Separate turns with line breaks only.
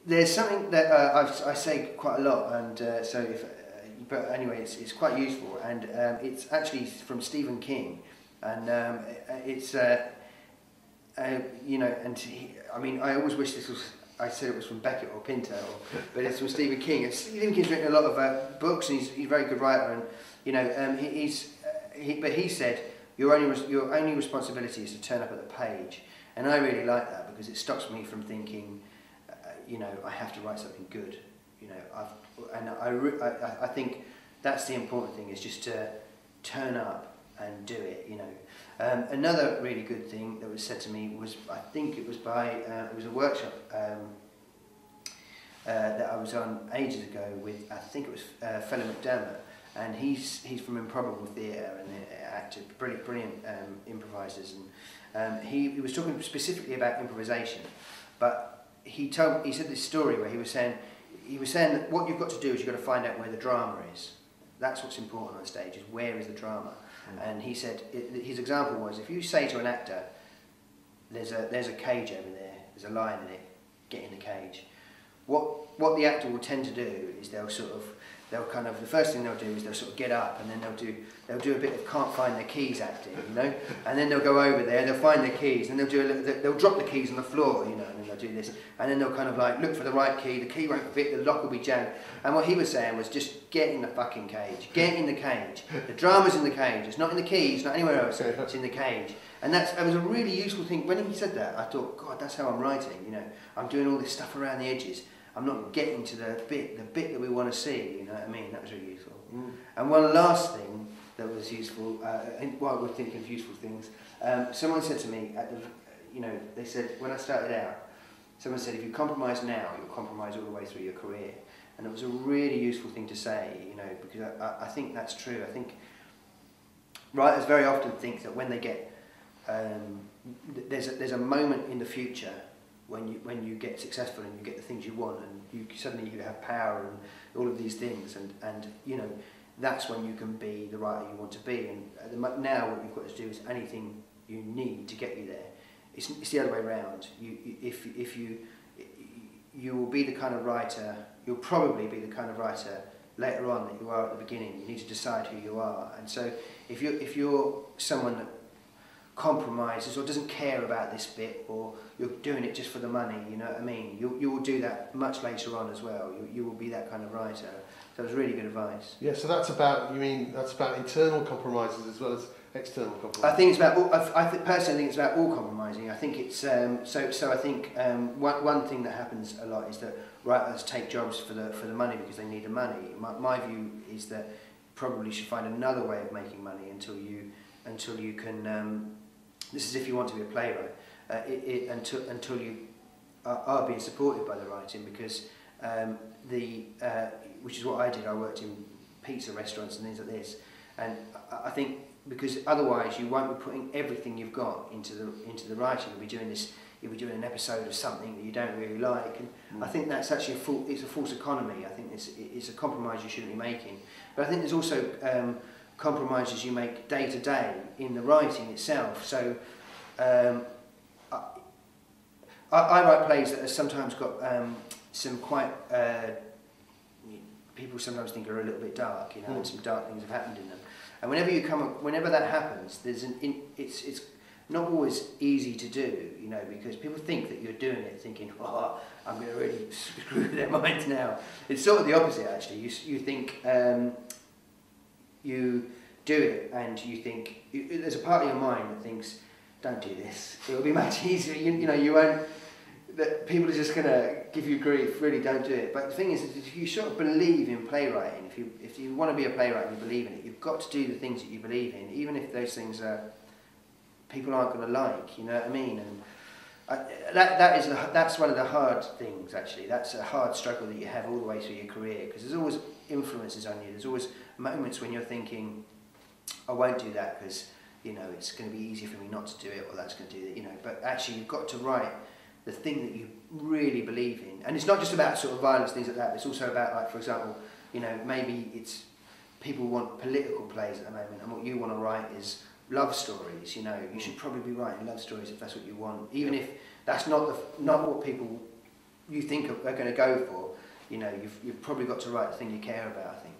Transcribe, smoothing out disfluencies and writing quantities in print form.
There's something that I say quite a lot, and but anyway, it's quite useful, and it's actually from Stephen King, and it's you know, and I mean, I always wish this was. I said it was from Beckett or Pinto, but it's from Stephen King. And Stephen King's written a lot of books, and he's a very good writer, and you know, but he said your only responsibility is to turn up at the page, and I really like that because it stops me from thinking. You know, I have to write something good. You know, I think that's the important thing, is just to turn up and do it. You know, another really good thing that was said to me was, I think it was by it was a workshop that I was on ages ago with, I think it was Fella McDermott, and he's from Improbable Theatre and acted brilliant improvisers, and he was talking specifically about improvisation, but. He said this story where he was saying that what you've got to do is you've got to find out where the drama is. That's what's important on stage, is where is the drama. And he said his example was, if you say to an actor, there's a cage over there, there's a lion in it, get in the cage. What the actor will tend to do is they'll kind of, the first thing they'll do is they'll sort of get up, and then they'll do a bit of can't find their keys acting, you know, and then they'll go over there, they'll find their keys, and they'll drop the keys on the floor, you know, and then they'll do this, and then they'll kind of like look for the right key, the key won't fit, the lock will be jammed, and what he was saying was just get in the fucking cage, get in the cage, the drama's in the cage, it's not in the keys, not anywhere else, it's in the cage. And that was a really useful thing. When he said that, I thought, God, that's how I'm writing, you know, I'm doing all this stuff around the edges. I'm not getting to the bit that we want to see, you know what I mean? That was really useful. And one last thing that was useful, while we're thinking of useful things, someone said to me, you know, they said, when I started out, someone said, if you compromise now, you'll compromise all the way through your career. And it was a really useful thing to say, you know, because I think that's true. I think writers very often think that when they get, there's a moment in the future when you get successful and you get the things you want, and suddenly you have power and all of these things, and you know, that's when you can be the writer you want to be. And now what you've got to do is anything you need to get you there. It's the other way around. If you will be the kind of writer, you'll probably be the kind of writer later on that you are at the beginning. You need to decide who you are. And so if you're someone that compromises or doesn't care about this bit, or you're doing it just for the money, you know what I mean, you will do that much later on as well. You will be that kind of writer. So it was really good advice.
Yeah, so that's about internal compromises as well as external compromises?
I think it's about, personally I think it's about all compromising. I think it's, so I think one thing that happens a lot is that writers take jobs for the money because they need the money. My view is that probably should find another way of making money until you can, this is if you want to be a playwright, until you are being supported by the writing, because which is what I did. I worked in pizza restaurants and things like this, and I think because otherwise you won't be putting everything you've got into the writing. You'll be doing an episode of something that you don't really like, and I think that's actually it's a false economy. I think it's a compromise you shouldn't be making. But I think there's also compromises you make day to day in the writing itself. So I write plays that have sometimes got some quite people sometimes think are a little bit dark, you know, and some dark things have happened in them. And whenever that happens, it's not always easy to do, you know, because people think that you're doing it thinking, oh, I'm going to really screw their minds now. It's sort of the opposite, actually. You think you do it, and you think there's a part of your mind that thinks, don't do this. It will be much easier. You know, you won't. That people are just going to give you grief. Really, don't do it. But the thing is, if you sort of believe in playwriting, if you want to be a playwright and you believe in it, you've got to do the things that you believe in, even if those things people aren't going to like. You know what I mean? And that's one of the hard things, actually. That's a hard struggle that you have all the way through your career, because there's always influences on you. There's always moments when you're thinking, I won't do that because, you know, it's going to be easier for me not to do it, or that's going to do that, you know. But actually, you've got to write the thing that you really believe in. And it's not just about sort of violence, things like that. It's also about, like, for example, you know, maybe it's people want political plays at the moment, and what you want to write is love stories. You know, you should probably be writing love stories if that's what you want, even if that's not what people you think are going to go for, you've probably got to write the thing you care about, I think.